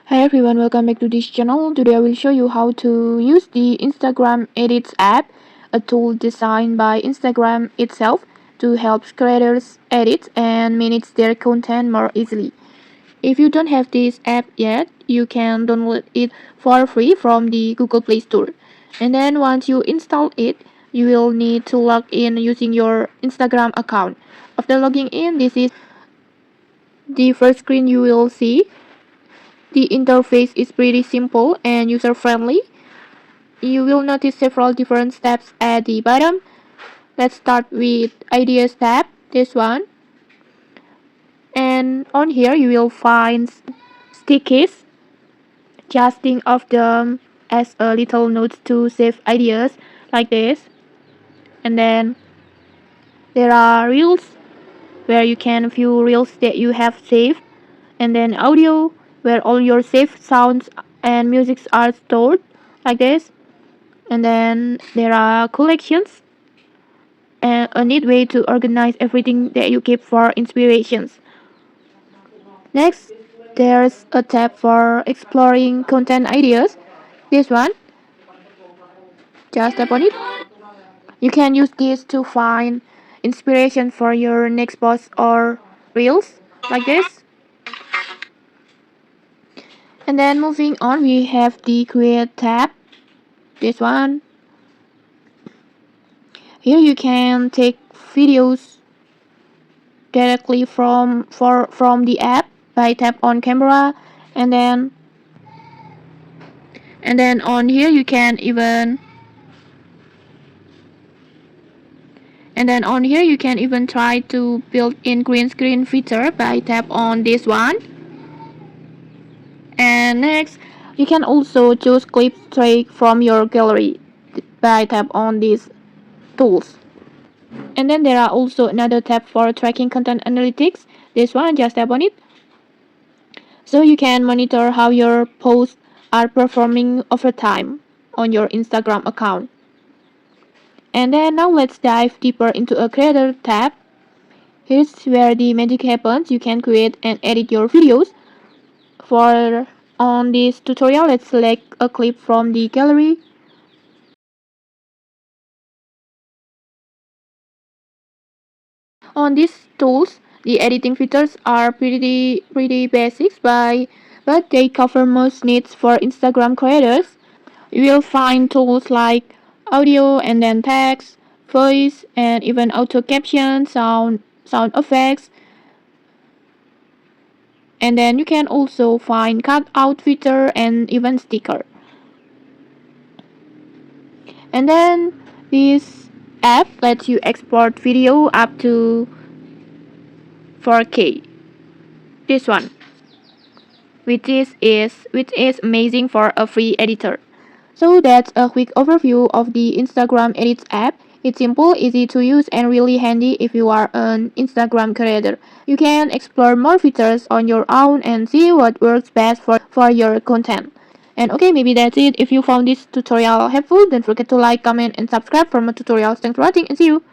Hi everyone, welcome back to this channel. Today I will show you how to use the Instagram Edits app, a tool designed by Instagram itself to help creators edit and manage their content more easily. If you don't have this app yet, you can download it for free from the Google Play Store. And then once you install it, you will need to log in using your Instagram account. After logging in, this is the first screen you will see. The interface is pretty simple and user-friendly. You will notice several different steps at the bottom. Let's start with Ideas tab, this one. And on here you will find stickies. Just think of them as a little notes to save ideas like this. And then there are reels where you can view reels that you have saved. And then audio where all your saved sounds and music are stored like this. And then there are collections and a neat way to organize everything that you keep for inspirations. Next, there's a tab for exploring content ideas. This one, just tap on it. You can use this to find inspiration for your next post or reels like this. And then moving on, we have the create tab. This one. Here you can take videos directly from the app by tap on camera, and then on here you can even try to build in green screen feature by tap on this one. And next, you can also choose clip straight from your gallery by tap on these tools. And then there are also another tab for tracking content analytics. This one, just tap on it. So you can monitor how your posts are performing over time on your Instagram account. And then now let's dive deeper into a creator tab. Here's where the magic happens. You can create and edit your videos. For on this tutorial, let's select a clip from the gallery. On these tools, the editing features are pretty basics but they cover most needs for Instagram creators. You will find tools like audio and then text, voice, and even auto caption, sound effects. And then you can also find cutout feature and even sticker. And then this app lets you export video up to 4K. This one, which is amazing for a free editor. So that's a quick overview of the Instagram Edits app. It's simple, easy to use, and really handy if you are an Instagram creator. You can explore more features on your own and see what works best for your content. And okay, maybe that's it. If you found this tutorial helpful, don't forget to like, comment, and subscribe for more tutorials. Thanks for watching and see you!